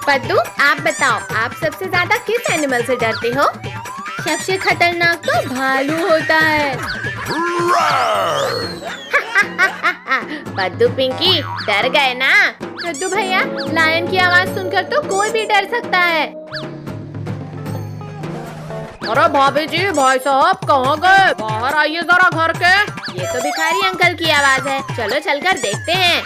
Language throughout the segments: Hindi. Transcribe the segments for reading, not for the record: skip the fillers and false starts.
पद्दू, आप बताओ, आप सबसे ज्यादा किस एनिमल से डरते हो? सबसे खतरनाक तो भालू होता है। पद्दू पिंकी डर गए ना? पद्दू भैया, लायन की आवाज सुनकर तो कोई भी डर सकता है। अरे भाभी जी, भाई साहब कहाँ गए? बाहर आइए जरा घर के। ये तो भिखारी अंकल की आवाज है, चलो चलकर देखते हैं।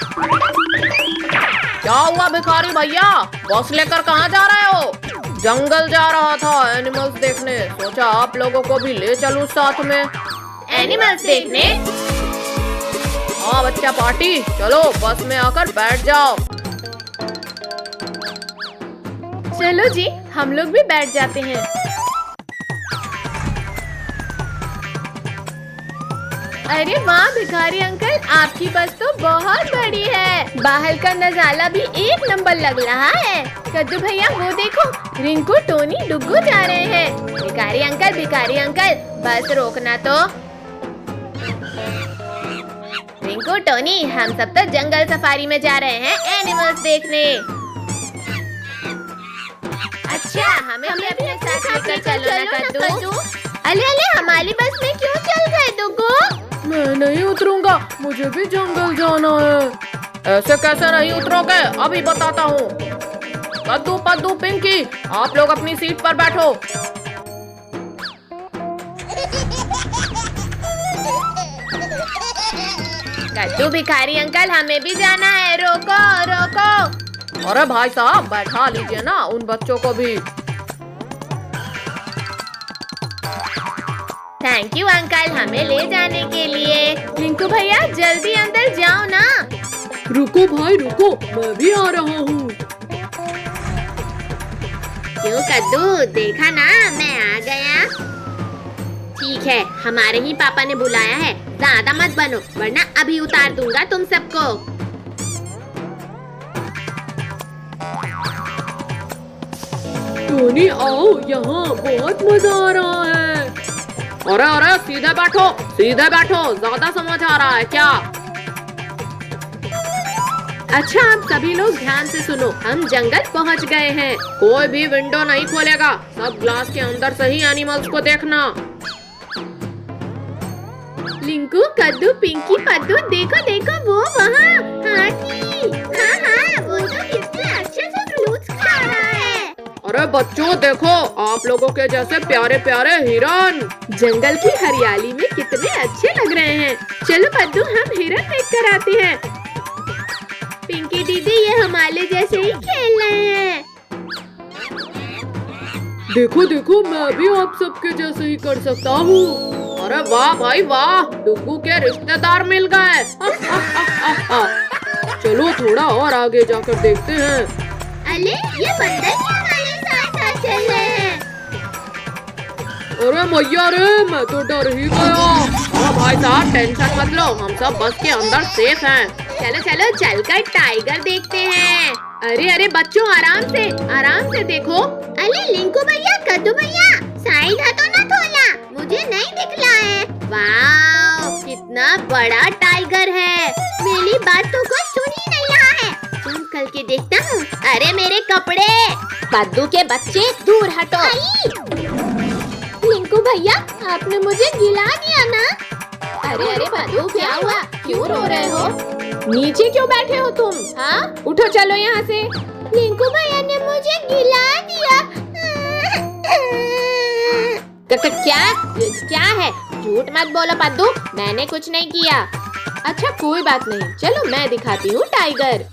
क्या हुआ भिखारी भैया, बस लेकर कहाँ जा रहे हो? जंगल जा रहा था एनिमल्स देखने, सोचा आप लोगों को भी ले चलूं साथ में। एनिमल्स देखने? हाँ बच्चा पार्टी, चलो बस में आकर बैठ जाओ। चलो जी, हम लोग भी बैठ जाते हैं। अरे वाह भिखारी अंकल, आपकी बस तो बहुत बड़ी है। बाहर का नजारा भी एक नंबर लग रहा है। कद्दू भैया वो देखो, रिंकू, टोनी, डुग्गू जा रहे हैं। भिखारी अंकल, बस रोकना तो। रिंकू, टोनी, हम सब तो जंगल सफारी में जा रहे हैं एनिमल्स देखने। अच्छा, हमें भी अपने साथ लेकर चलो ना कद्दू। अले हमारी बस में क्यों चल गए डुग्गू? मैं नहीं उतरूंगा, मुझे भी जंगल जाना है। ऐसे कैसे नहीं उतरोगे, अभी बताता हूँ। कद्दू, पद्दू, पिंकी, आप लोग अपनी सीट पर बैठो। कद्दू भिखारी अंकल, हमें भी जाना है, रोको रोको। अरे भाई साहब, बैठा लीजिए ना उन बच्चों को भी। थैंक यू अंकल, हमें ले जाने के लिए। रिंकू भैया जल्दी अंदर जाओ ना। रुको भाई रुको, मैं भी आ रहा हूँ। क्यों कद्दू, देखा ना मैं आ गया। ठीक है, हमारे ही पापा ने बुलाया है, ज्यादा मत बनो वरना अभी उतार दूंगा तुम सबको। टोनी आओ यहाँ, बहुत मजा आ रहा है। अरे अरे सीधे बैठो, ज्यादा समझ आ रहा है क्या? अच्छा, आप सभी लोग ध्यान से सुनो, हम जंगल पहुंच गए हैं। कोई भी विंडो नहीं खोलेगा, सब ग्लास के अंदर से ही एनिमल्स को देखना। लिंकू, कद्दू, पिंकी, पद्दू, देखो देखो वो वहाँ हाथी। हाँ, वो तो कितने अच्छे से फ्रूट्स खा रहा है। अरे बच्चों देखो, आप लोगों के जैसे प्यारे प्यारे हिरन। जंगल की हरियाली में कितने अच्छे लग रहे हैं। चलो पद्दू, हम हिरन देख कर आते हैं। पिंकी दीदी, ये हमारे जैसे ही खेल रहे हैं। देखो देखो, मैं भी आप सबके जैसे ही कर सकता हूँ। अरे वाह भाई वाह, डुग्गू के रिश्तेदार मिल गए। चलो थोड़ा और आगे जाकर देखते हैं। अरे ये बंदर क्या हमारे साथ साथ चल रहे हैं? अरे मैया रे, मैं तो डर ही गया। अरे भाई साहब टेंशन मत लो, हम सब बस के अंदर सेफ हैं। चलो चलो चलकर टाइगर देखते हैं। अरे बच्चों, आराम से देखो। अरे लिंकू भैया, कद्दू भैया, साइड हटो ना थोड़ा, मुझे नहीं दिख रहा है। वाह, कितना बड़ा टाइगर है। मेरी बात तो कोई सुन ही नहीं रहा है। चल कल के देखता हूँ। अरे मेरे कपड़े, पद्दू के बच्चे दूर हटो। लिंकू भैया, आपने मुझे गिला दिया ना। अरे पद्दू, क्या हुआ, क्यों रो रहे हो? नीचे क्यों बैठे हो तुम? हाँ, उठो चलो यहाँ से। लिंकू भैया ने मुझे गिला दिया। क्या है? झूठ मत बोलो पद्दू, मैंने कुछ नहीं किया। अच्छा कोई बात नहीं, चलो मैं दिखाती हूँ टाइगर।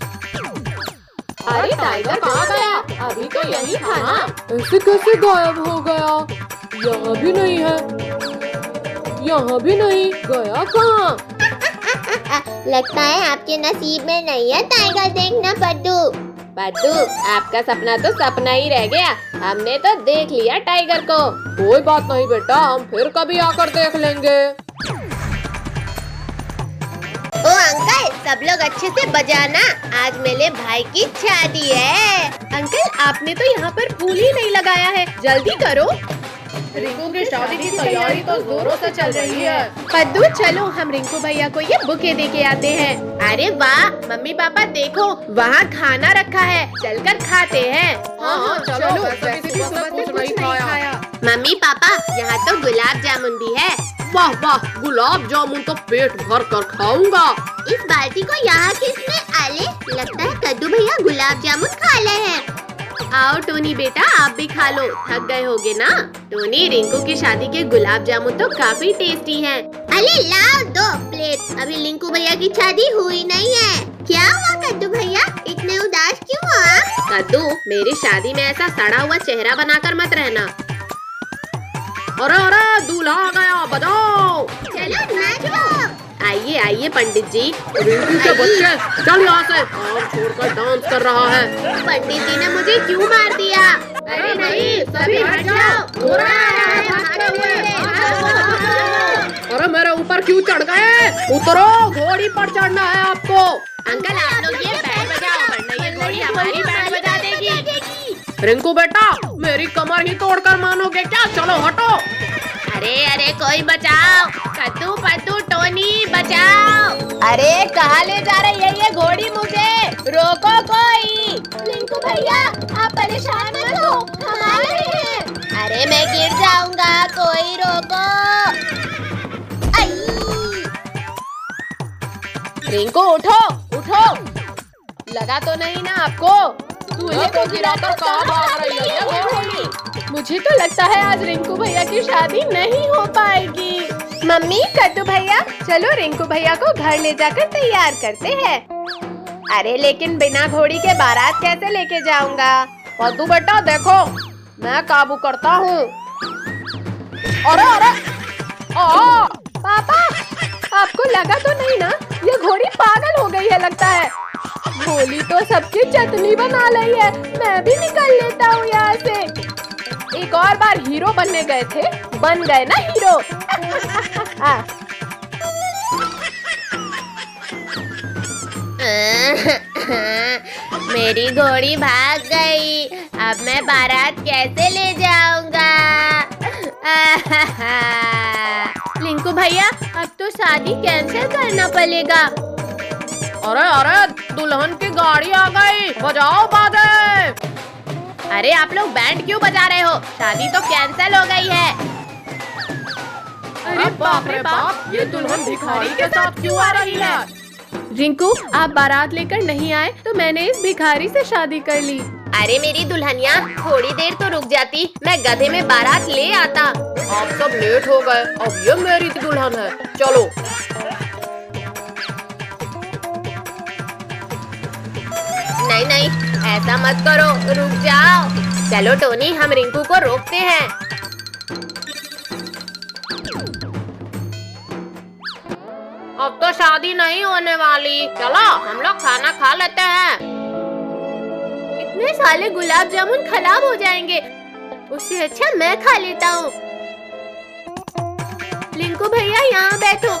अरे टाइगर कहाँ गया? अभी तो यही था ना। ऐसे कैसे गायब हो गया? यहाँ भी नहीं है, यहाँ भी नहीं, गया कहाँ? लगता है आपके नसीब में नहीं है टाइगर देखना पद्दू। पद्दू, आपका सपना तो सपना ही रह गया, हमने तो देख लिया टाइगर को। कोई बात नहीं बेटा, हम फिर कभी आकर देख लेंगे। ओ अंकल, सब लोग अच्छे से बजाना, आज मेरे भाई की शादी है। अंकल, आपने तो यहाँ पर फूल ही नहीं लगाया है, जल्दी करो। रिंकू की शादी की तैयारी तो जोरों से चल रही है। कद्दू चलो हम रिंकू भैया को ये बुके दे के आते हैं। अरे वाह मम्मी पापा देखो वहाँ खाना रखा है, चलकर खाते हैं। हाँ चलो, वैसे भी सुबह से कुछ नहीं खाया। मम्मी पापा यहाँ तो गुलाब जामुन भी है। वाह वाह, गुलाब जामुन तो पेट भर कर खाऊंगा। इस बाल्टी को यहाँ किसने आले? लगता है कद्दू भैया गुलाब जामुन खा ले हैं। आओ टोनी बेटा आप भी खा लो, थक गए होगे ना। टोनी रिंकू की शादी के गुलाब जामुन तो काफी टेस्टी हैं। अरे लाओ 2 प्लेट, अभी रिंकू भैया की शादी हुई नहीं है। क्या हुआ कद्दू भैया, इतने उदास क्यों हो आप? कद्दू मेरी शादी में ऐसा सड़ा हुआ चेहरा बनाकर मत रहना। अरे अरे दूल्हा आ गया, बजाओ। चलो नाचो। आइए आइए पंडित जी। रिंकू के बच्चे चल यहाँ से, और छोड़कर डांस कर रहा है। पंडित जी ने मुझे क्यों मार दिया? अरे नहीं सभी हट जाओ, घोड़ा आ रहा है, भागो भागो। अरे मेरे ऊपर क्यों चढ़ गए? उतरो, घोड़ी पर चढ़ना है आपको। अंकल आप लोग ये बैंड बजाओ, वरना ये घोड़ी हमारी बैंड बजा देगी। रिंकू बेटा मेरी कमर ही तोड़कर मानोगे क्या? चलो हटो। अरे अरे कोई बचाओ, कद्दू पद्दू टोनी बचाओ। अरे कहाँ ले जा रही है ये घोड़ी मुझे? रोको कोई। रिंकू भैया आप परेशान मत हो, हम आ रहे हैं। अरे मैं गिर जाऊंगा, कोई रोको। रिंकू उठो उठो, लगा तो नहीं ना आपको? दूल्हे को गिराकर कहाँ भाग रही है ये घोड़ी? मुझे तो लगता है आज रिंकू भैया की शादी नहीं हो पाएगी। मम्मी कद्दू भैया चलो रिंकू भैया को घर ले जाकर तैयार करते हैं। अरे लेकिन बिना घोड़ी के बारात कैसे लेके जाऊंगा? कद्दू बेटा देखो मैं काबू करता हूँ। अरे अरे पापा आपको लगा तो नहीं ना ये घोड़ी पागल हो गई है लगता है। भोली तो सबकी चटनी बना ली है, मैं भी निकल लेता हूँ यहाँ से। एक और बार हीरो बनने गए थे, बन गए ना हीरो। मेरी घोड़ी भाग गई, अब मैं बारात कैसे ले जाऊंगा? लिंकू भैया अब तो शादी कैंसिल करना पड़ेगा। अरे अरे दुल्हन की गाड़ी आ गई, बजाओ बाजे। अरे आप लोग बैंड क्यों बजा रहे हो? शादी तो कैंसिल हो गई है। अरे बाप रे बाप, ये दुल्हन भिखारी के साथ क्यों आ रही है? रिंकू आप बारात लेकर नहीं आए तो मैंने इस भिखारी से शादी कर ली। अरे मेरी दुल्हनिया थोड़ी देर तो रुक जाती, मैं गधे में बारात ले आता। आप सब लेट हो गए, अब ये मेरी दुल्हन है, चलो। नहीं नहीं ऐसा मत करो, रुक जाओ। चलो टोनी हम रिंकू को रोकते हैं। अब तो शादी नहीं होने वाली, चलो हम लोग खाना खा लेते हैं। इतने सारे गुलाब जामुन खराब हो जाएंगे, उससे अच्छा मैं खा लेता हूँ। लिंकू भैया यहाँ बैठो,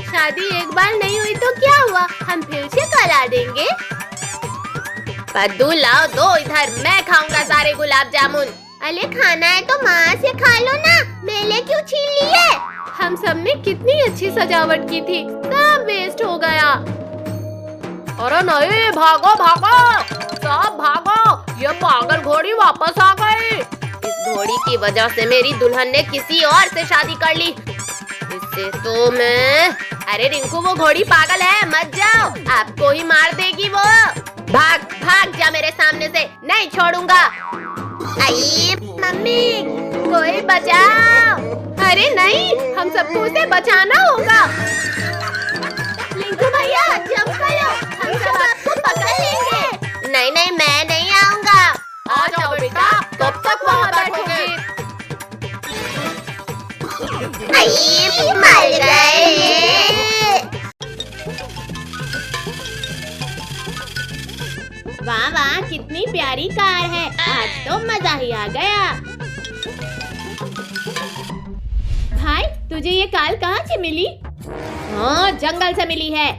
शादी एक बार नहीं हुई तो क्या हुआ, हम फिर से करा देंगे। कद्दू लाओ दो इधर, मैं खाऊंगा सारे गुलाब जामुन। अरे खाना है तो माँ से खा लो ना, मेले क्यों छीन ली है? हम सब ने कितनी अच्छी सजावट की थी, सब वेस्ट हो गया। अरे नहीं, भागो भागो, सब भागो, ये पागल घोड़ी वापस आ गई। इस घोड़ी की वजह से मेरी दुल्हन ने किसी और से शादी कर ली, इससे तो मैं। अरे रिंकू वो घोड़ी पागल है, मत जाओ, आपको ही मार देगी वो। भाग भाग जा मेरे सामने से, नहीं छोड़ूंगा। आई मम्मी कोई बचाओ। अरे नहीं हम सबको उसे बचाना होगा। लिंकू भैया जंप करो, हम सब आपको पकड़ लेंगे। नहीं नहीं मैं नहीं आऊंगा। आ जाओ बेटा, कब तक वहाँ बैठोगे? आई मर गए। वाह वाह कितनी प्यारी कार है, आज तो मजा ही आ गया। भाई तुझे ये कार कहाँ से मिली? हाँ जंगल से मिली है।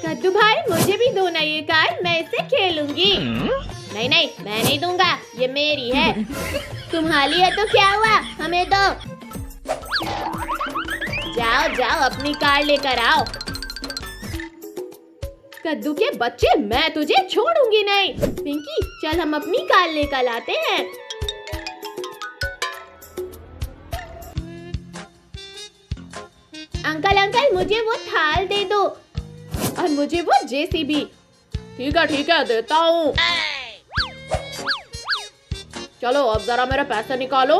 कद्दू भाई मुझे भी दो ना ये कार, मैं इससे खेलूंगी। नहीं नहीं, मैं नहीं दूंगा, ये मेरी है। तुम्हारी है तो क्या हुआ, हमें दो। जाओ जाओ, अपनी कार लेकर आओ। कद्दू के बच्चे, मैं तुझे छोड़ूंगी नहीं। पिंकी, चल हम अपनी कार लेकर आते हैं। अंकल अंकल, मुझे वो थाल दे दो और मुझे वो जेसीबी। ठीक है, देता हूँ। चलो अब जरा मेरे पैसे निकालो।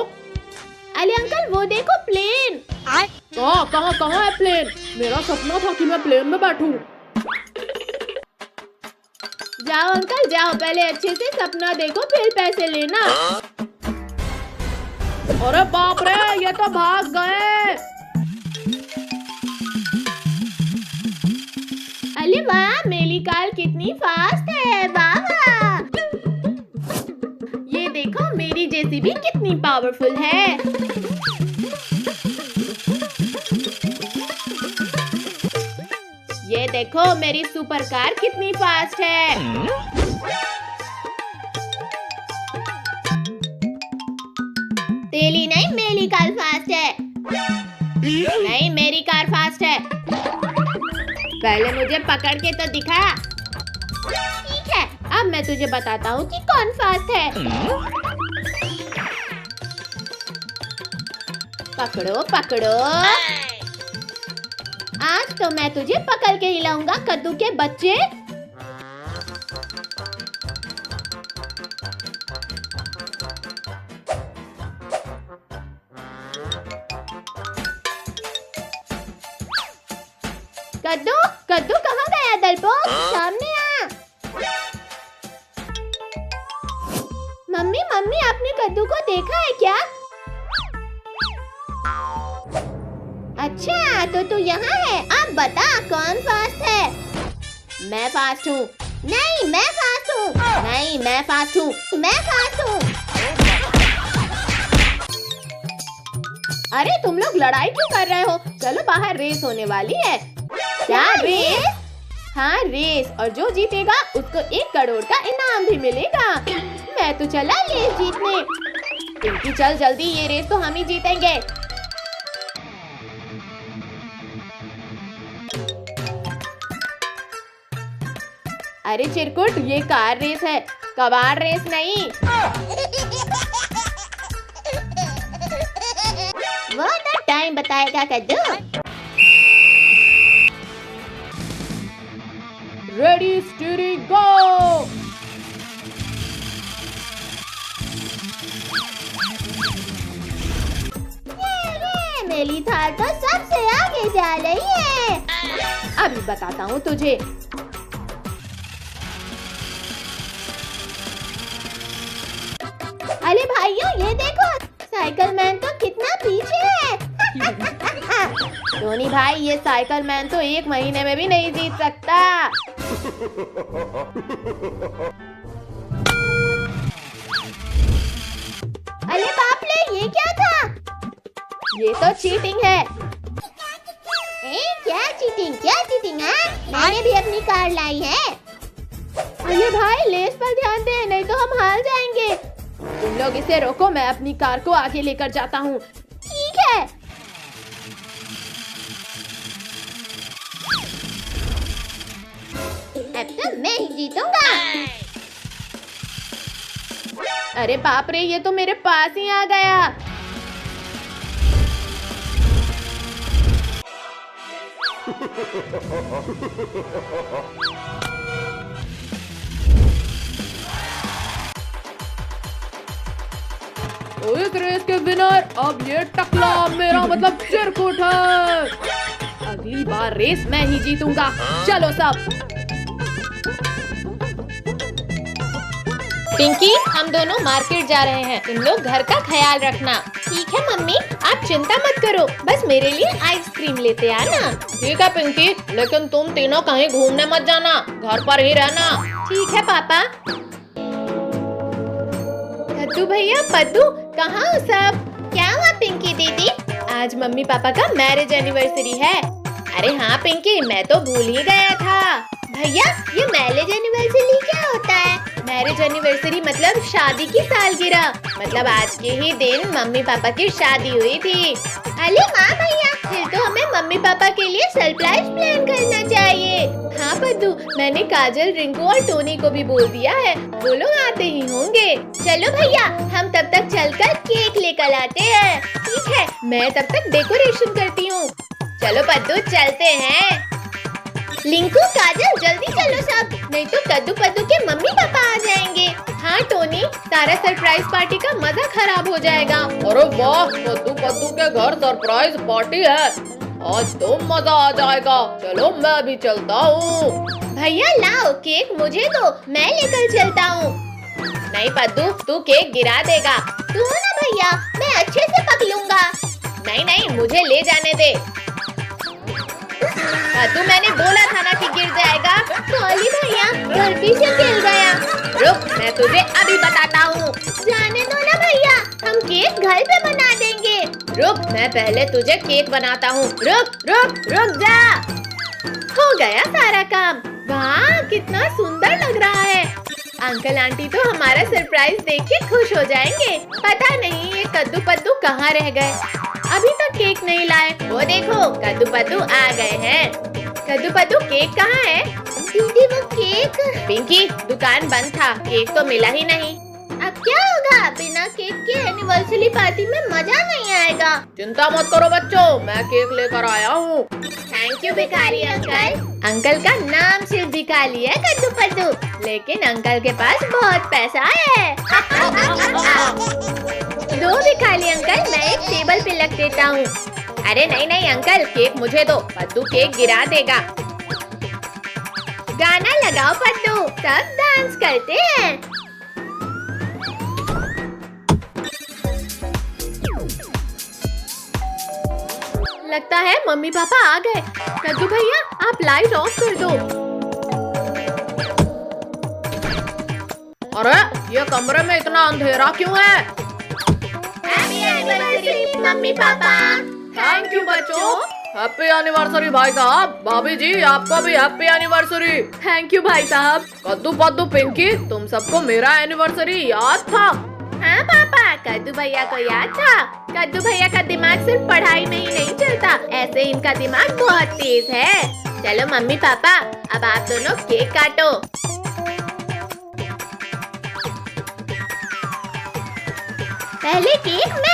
अरे अंकल, वो देखो प्लेन। कहाँ है प्लेन? मेरा सपना था कि मैं प्लेन में बैठूं। जाओ अंकल जाओ, पहले अच्छे से सपना देखो फिर पैसे लेना। अरे बाप रे, ये तो भाग गए। अरे वाह, मेरी कार कितनी फास्ट है, वाह वाह। ये देखो मेरी जेसीबी कितनी पावरफुल है। ये देखो मेरी सुपर कार कितनी फास्ट है। तेरी नहीं, मेरी कार फास्ट है। नहीं, मेरी कार फास्ट है। पहले मुझे पकड़ के तो दिखा। ठीक है, अब मैं तुझे बताता हूँ कि कौन फास्ट है। पकड़ो पकड़ो, आज तो मैं तुझे पकड़ के हिलाऊंगा कद्दू के बच्चे। कद्दू कद्दू कहाँ गया डरपोक, सामने आ। मम्मी मम्मी, आपने कद्दू को देखा है क्या? अच्छा, तो तू यहाँ है। अब बता कौन फास्ट है? मैं फास्ट हूँ। नहीं, मैं फास्ट हूँ। नहीं, मैं फास्ट हूँ। मैं फास्ट हूँ। अरे तुम लोग लड़ाई क्यों कर रहे हो? चलो बाहर रेस होने वाली है। क्या रेस? हाँ रेस, और जो जीतेगा उसको 1 करोड़ का इनाम भी मिलेगा। मैं तो चला रेस जीतने। पिंकी चल जल्दी, ये रेस तो हम ही जीतेंगे। अरे चिरकुट, ये कार रेस है, कबाड़ रेस नहीं। वो तो टाइम बताएगा कद्दू। रेडी स्टीयरिंग गो। ये मेरी थार तो सबसे आगे जा रही है। अभी बताता हूँ तुझे। अरे भाइयों, ये देखो, साइकिल मैन तो कितना पीछे है। टोनी भाई, ये साइकिल मैन तो 1 महीने में भी नहीं जीत सकता। अरे बाप रे, ये क्या था? ये तो चीटिंग है। क्या चीटिंग है? मैंने भी अपनी कार लाई है। अरे भाई, लेस पर ध्यान दे, नहीं तो हम हार जाएंगे। तुम लोग इसे रोको, मैं अपनी कार को आगे लेकर जाता हूँ। ठीक है। अब तो मैं ही जीतूंगा। अरे बाप रे, ये तो मेरे पास ही आ गया। इस रेस के विनर अब ये टकला, मेरा मतलब चिरकुट है। अगली बार रेस मैं ही जीतूंगा। चलो सब। पिंकी, हम दोनों मार्केट जा रहे हैं, तुम लोग घर का ख्याल रखना। ठीक है मम्मी, आप चिंता मत करो, बस मेरे लिए आइसक्रीम लेते आना। ठीक है पिंकी, लेकिन तुम तीनों कहीं घूमने मत जाना, घर पर ही रहना। ठीक है पापा। कद्दू भैया, पद्दू, कहाँ हो सब? क्या हुआ पिंकी दीदी? आज मम्मी पापा का मैरिज एनिवर्सरी है। अरे हाँ पिंकी, मैं तो भूल ही गया था। भैया, ये मैरिज एनिवर्सरी क्या होता है? मैरिज एनिवर्सरी मतलब शादी की सालगिरह, मतलब आज के ही दिन मम्मी पापा की शादी हुई थी। अरे वाह भैया, फिर तो हमें मम्मी पापा के लिए सरप्राइज प्लान करना चाहिए। हाँ पद्दू, मैंने काजल, रिंकू और टोनी को भी बोल दिया है, वो लोग आते ही होंगे। चलो भैया, हम तब तक चलकर केक लेकर आते हैं। ठीक है, मैं तब तक डेकोरेशन करती हूँ। चलो पद्दू, चलते हैं। लिंकू, काजल, जल्दी चलो सब, नहीं तो कद्दू पद्दू के मम्मी पापा आ जाएंगे। हाँ टोनी, सारा सरप्राइज पार्टी का मजा खराब हो जाएगा। अरे वाह, कद्दू पद्दू के घर सरप्राइज पार्टी है, आज तो मजा आ जाएगा। चलो मैं भी चलता हूँ। भैया लाओ केक, मुझे दो, मैं लेकर चलता हूँ। नहीं पद्दू, तू केक गिरा देगा। तू ना भैया, मैं अच्छे से पकड़ूंगा। नहीं नहीं, मुझे ले जाने दे। पद्दू, मैंने बोला था ना कि गिर जाएगा। सॉरी भैया, गलती से गिर गया। रुक, मैं तुझे अभी बताता हूँ। जाने दो ना भैया, हम केक घर पे बना देंगे। रुक, मैं पहले तुझे केक बनाता हूँ। रुक रुक रुक जा। हो गया सारा काम। वाह, कितना सुंदर लग रहा है। अंकल आंटी तो हमारा सरप्राइज देख के खुश हो जाएंगे। पता नहीं ये कद्दू पद्दू कहाँ रह गए, अभी तक केक नहीं लाए। वो देखो, कद्दू पद्दू आ गए हैं। कद्दू पद्दू, केक कहाँ है? दीदी वो केक। पिंकी, दुकान बंद था, केक तो मिला ही नहीं। अब क्या होगा, बिना केक के एनिवर्सरी पार्टी में मजा नहीं आएगा। चिंता मत करो बच्चों, मैं केक लेकर आया हूँ। थैंक यू भिखारी अंकल। अंकल का नाम सिर्फ भिखारी है कद्दू पद्दू, लेकिन अंकल के पास बहुत पैसा है। दो भिखारी अंकल, मैं एक टेबल पे रख देता हूँ। अरे नहीं नहीं अंकल, केक मुझे दो, पद्दू केक गिरा देगा। गाना लगाओ पद्दू, सब डांस करते हैं। लगता है मम्मी पापा आ गए। कद्दू भैया, आप लाइट ऑफ कर दो। अरे ये कमरे में इतना अंधेरा क्यों है? Happy anniversary mummy papa. Thank you बच्चों। हैप्पी एनिवर्सरी भाई साहब। भाभी जी, आपको भी हैप्पी एनिवर्सरी। थैंक यू भाई साहब। कद्दू पद्दू, पिंकी, तुम सबको मेरा एनिवर्सरी याद था? हाँ पापा, कद्दू भैया को याद था। कद्दू भैया का दिमाग सिर्फ पढ़ाई में ही नहीं चलता, ऐसे इनका दिमाग बहुत तेज है। चलो मम्मी पापा, अब आप दोनों केक काटो। पहले केक मैं